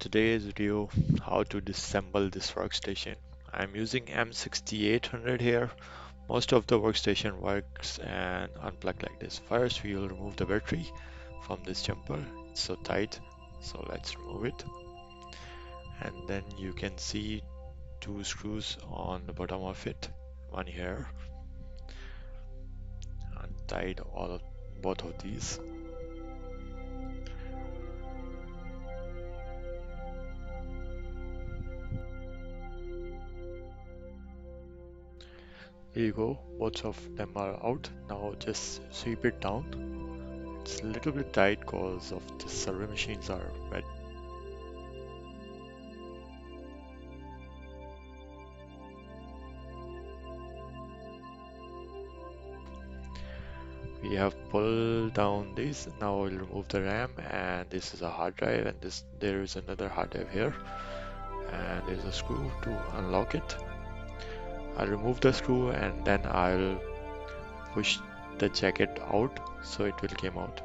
today's video how to disassemble this workstation. I'm using M6800 here. Most of the workstation works and unplugged like this. First we will remove the battery from this jumper. It's so tight, so let's remove it. And then you can see two screws on the bottom of it, one here. Untied both of these. Here you go, both of them are out. Now just sweep it down. It's a little bit tight because of the server machines are wet. We have pulled down this. Now we'll remove the RAM, and this is a hard drive, and there is another hard drive here, and there's a screw to unlock it. I'll remove the screw and then I'll push the jacket out so it will come out.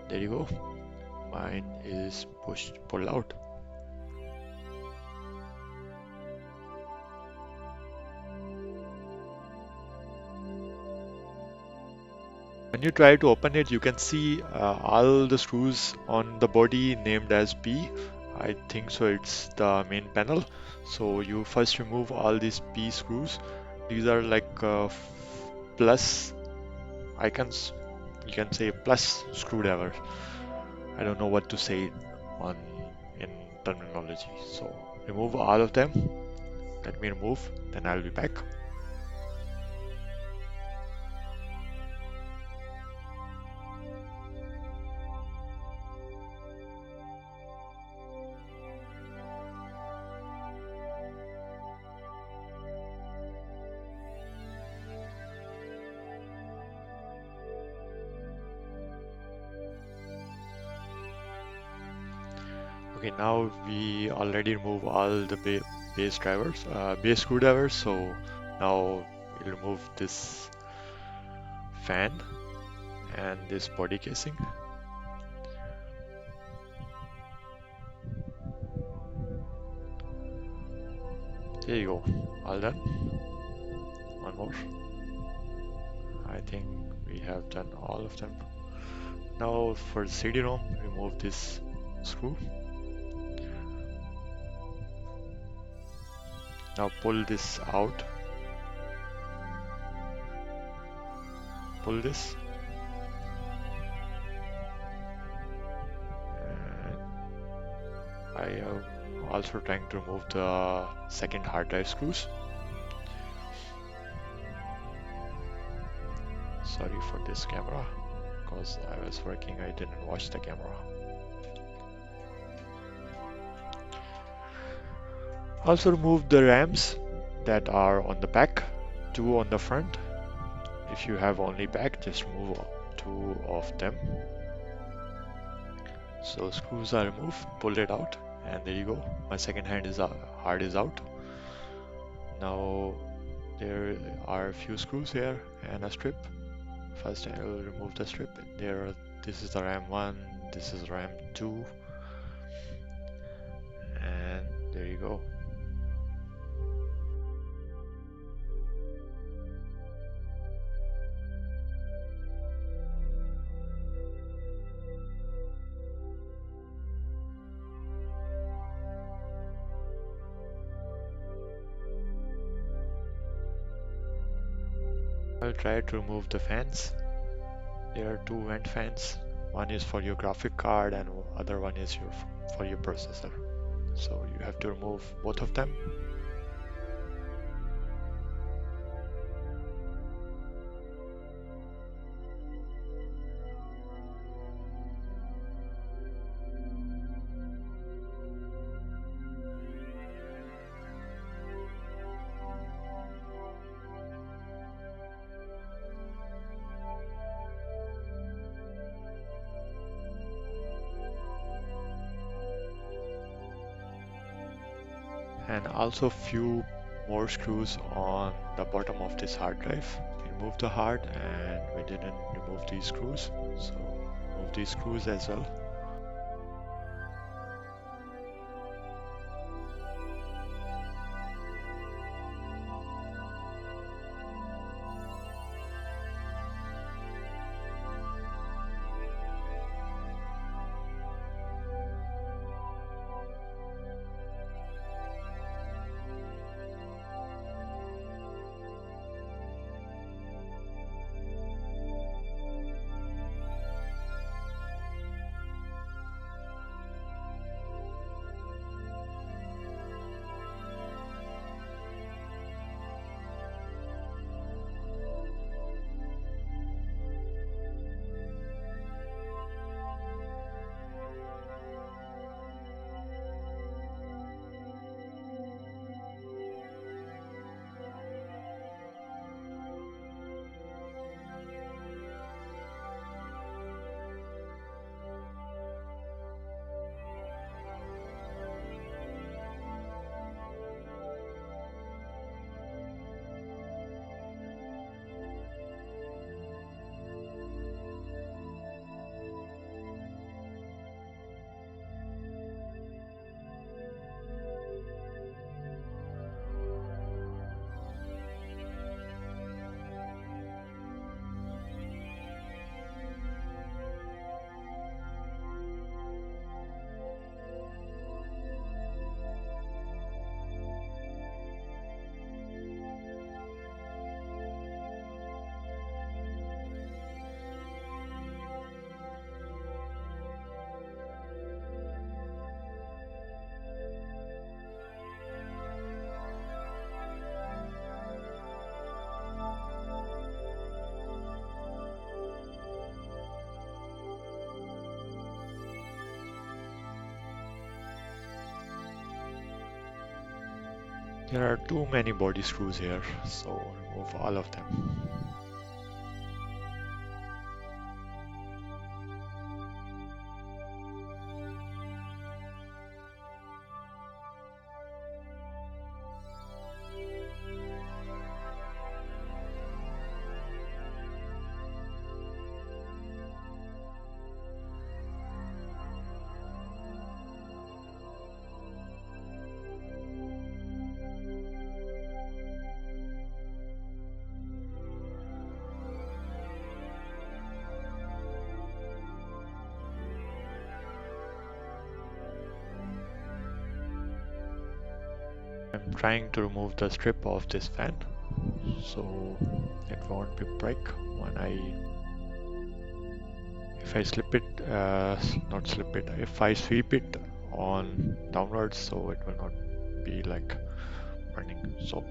There you go. Mine is pulled out. When you try to open it, you can see all the screws on the body named as P. I think so it's the main panel. So you first remove all these P screws. These are like plus icons. You can say plus screwdriver. I don't know what to say on in terminology. So remove all of them. Let me remove, then I'll be back. Okay, now we already remove all the base screwdrivers. So now we'll remove this fan and this body casing. There you go, all done. One more. I think we have done all of them. Now for the CD-ROM, remove this screw. Now pull this out. Pull this. And I am also trying to remove the second hard drive screws. Sorry for this camera, because I was working, I didn't watch the camera. Also remove the RAMs that are on the back, 2 on the front. If you have only back, just remove 2 of them. So screws are removed, pull it out, and there you go. My second hard is out. Now there are a few screws here and a strip. First I will remove the strip. This is the RAM 1, this is RAM 2, and there you go. I'll try to remove the fans. There are 2 vent fans. One is for your graphic card and other one is for your processor. So you have to remove both of them. And also few more screws on the bottom of this hard drive. Remove the hard, and we didn't remove these screws, so remove these screws as well. There are too many body screws here, so remove all of them. I'm trying to remove the strip of this fan, so it won't be break when if I slip it, not slip it, if I sweep it on downwards, so it will not be like burning. So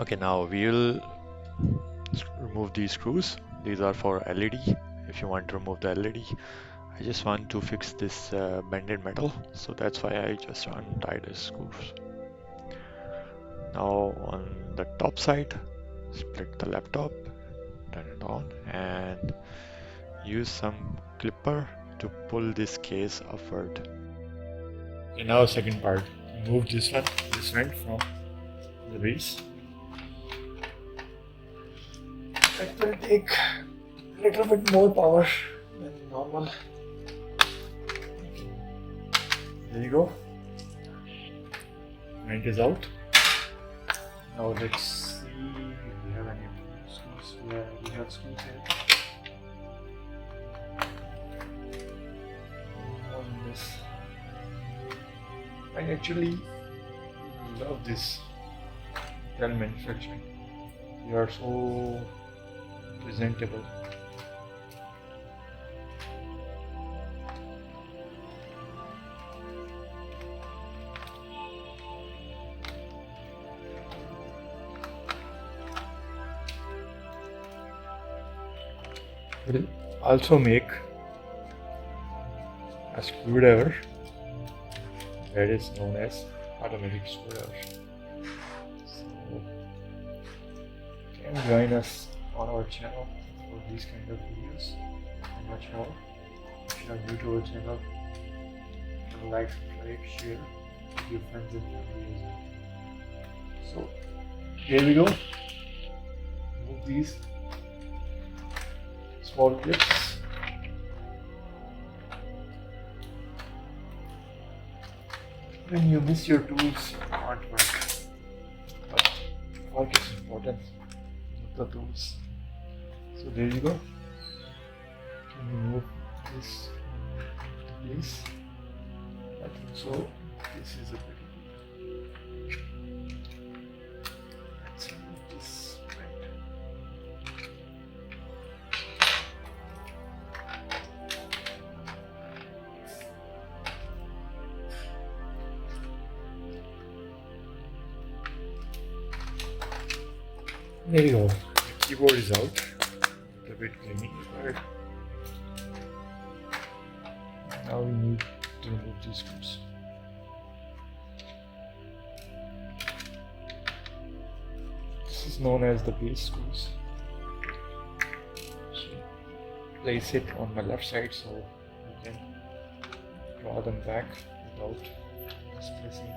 okay, now we'll remove these screws. These are for LED. If you want to remove the LED, I just want to fix this bended metal, so that's why I just untie the screws. Now on the top side, split the laptop, turn it on, and use some clipper to pull this case upward. Okay, now second part. Remove this vent from the base. It will take a little bit more power than normal. There you go. Vent is out. Now let's see if we have any screws. Yeah, we have screws here. On this. I actually love this Dell manufacturing. They are so presentable. We'll also make a screwdriver that is known as automatic screwdriver. So you can join us on our channel for these kind of videos and much more. If you are new to our channel, like, subscribe, share with your friends and family as well. So here we go. Move these small clips. When you miss your tools, you can't work. But work is important, not the tools. So there you go. Can you move this into place? I think so. This is a pretty good. Let's move this right. There you go. The keyboard is out. A bit cleaning required. Now we need to remove these screws. This is known as the base screws. So place it on my left side so you can draw them back without displacing.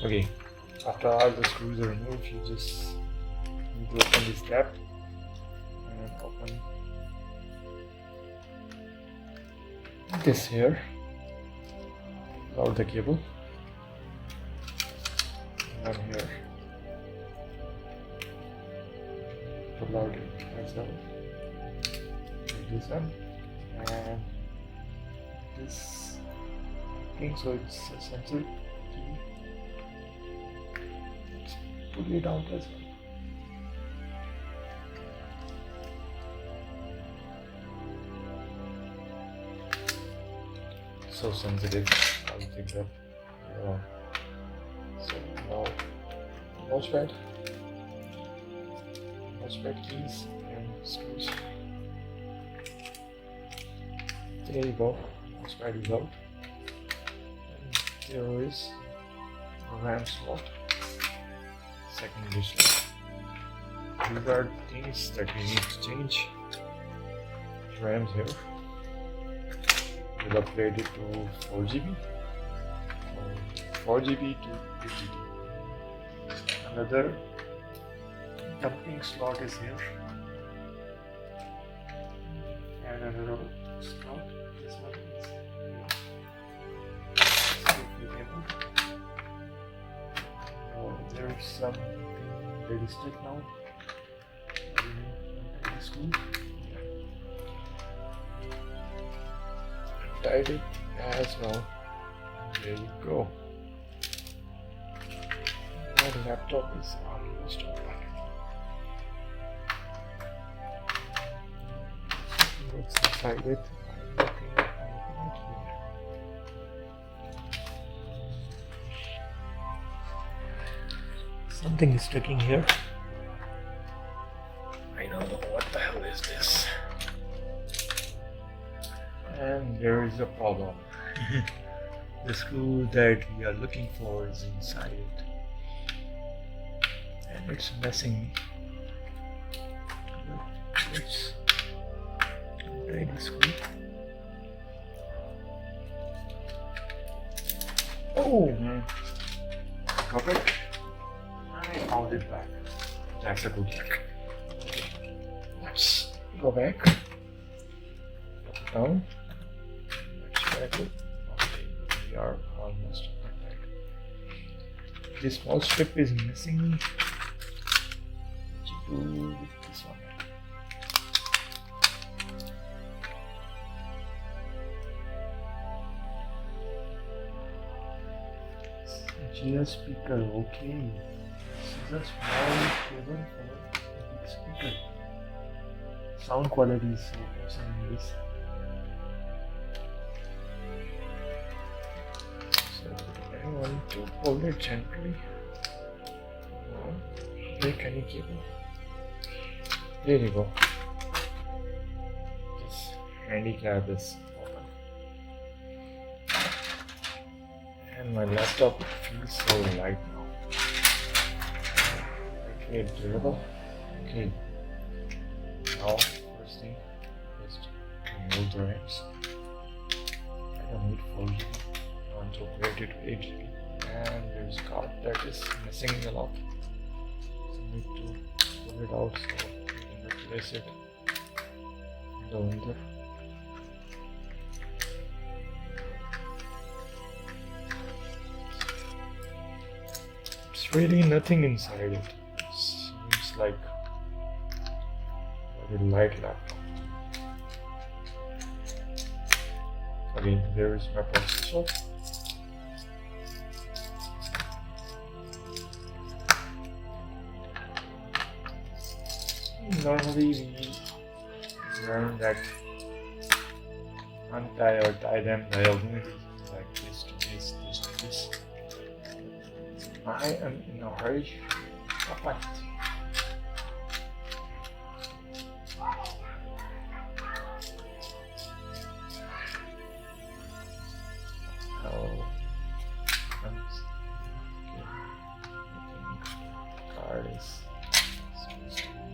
Okay, after all the screws are removed, you just need to open this cap and open this here, pull out the cable, and one here, pull out it as well, this one, and this thing, so it's a sensor key. Pull it out as well. So sensitive, I'll take that. So now mousepad keys and screws. There you go, mousepad is out. And there is a RAM slot. Secondary slot. These are things that we need to change. RAMs here. We'll upgrade it to 4GB. From 4GB to 2GB. Another dumping slot is here. And another slot. This one is there's something very strict now. School. Tied it as well. There you go. Now the laptop is almost open. What's inside it? Something is sticking here. I don't know what the hell is this. And there is a problem. The screw that we are looking for is inside it. And it's messing me. Let's try the screw. Oh man. Got it. I found it back. That's a good trick. Let's go back. Put it down. Let's back it. Okay, we are almost back. This small strip is missing. What you do with this one? GS speaker, okay. This is a small cable for a big speaker. Sound quality is so awesome in this. want to pull it gently. Break any cable. There you go. This handicap is open. And my laptop feels so light now. Okay, durable. Okay. Now, first thing is to remove the RAMs. I don't need 4GB. I want to upgrade it to 8GB. And there's a card that is missing a lot. So I need to pull it out so we can replace it in the window. It's really nothing inside it. It seems like a very light laptop. Again, there is my processor. Normally we learn that untie or tie them diagonally like this to this, this to this. I am in a hurry. What? Oh, card is supposed to be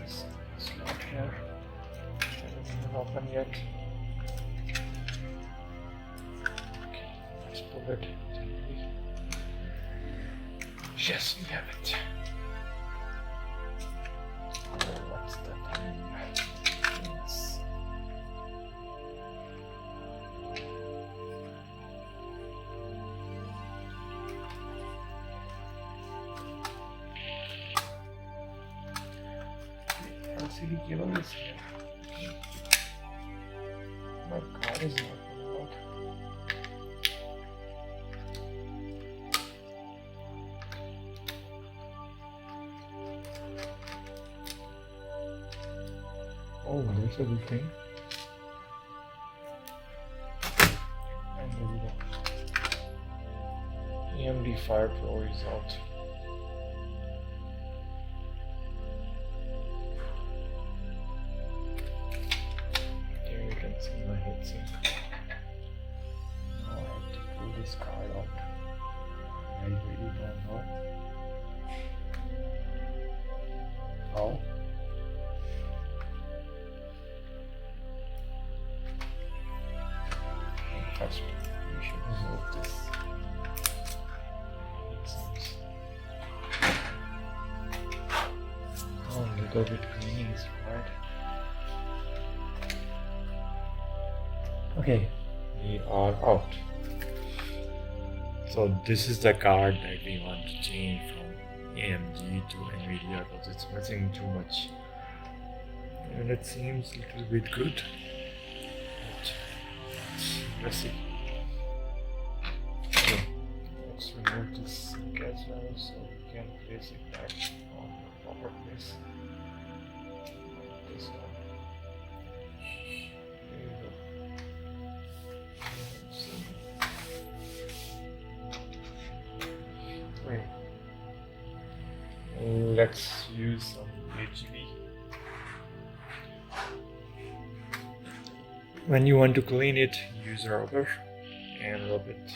this slot here. It isn't open yet. Okay, let's pull it gently. Yes, we have it. Oh, what's the time? Yes. LCD cable is here. My card is not coming out. Oh, there's a good thing. And there we go. AMD Fire Pro is out. Here you can see my heatsink. Now I have to pull this card out. I really don't know how. First, we should remove this. Oh, a little bit cleaning is required. Okay, we are out. So this is the card that we want to change from AMD to NVIDIA because it's missing too much. And it seems a little bit good. Let's see. Okay, let's remove this sink as well so we can place it back on the proper place. This one. There you go. Let's see. Wait. Let's use some HB. When you want to clean it, use a rubber and rub it.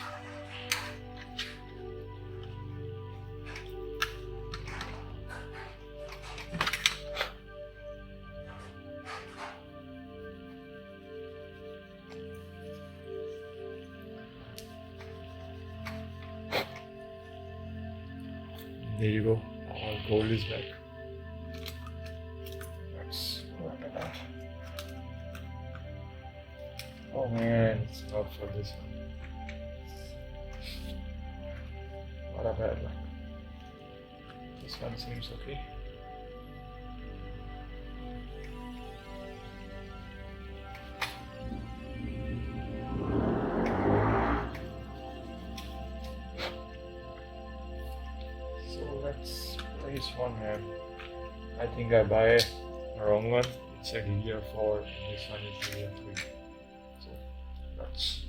There you go, our gold is back. Let's wrap it out. Oh man, it's not for this one. What a bad luck. This one seems okay. So let's place one hand. I think I buy the wrong one. It's a DDR4 and this one is DDR3. So let's much.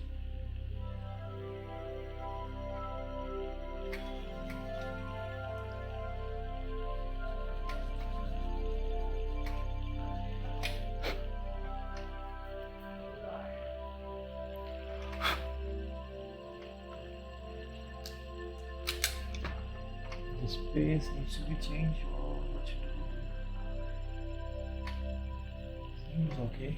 The space needs to be changed, or what should we do? Seems okay.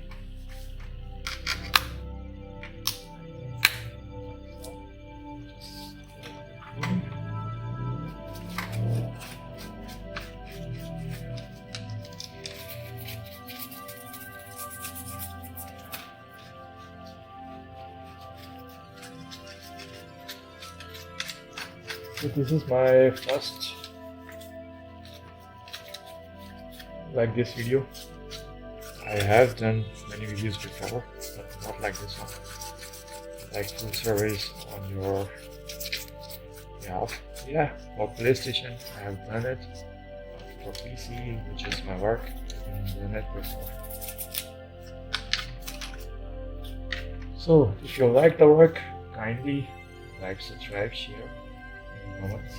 So this is my first like this video. I have done many videos before, but not like this one. Like full service on your behalf. Yeah, for PlayStation I have done it. For PC, which is my work, I've done it before. So if you like the work, kindly like, subscribe, share, and comments.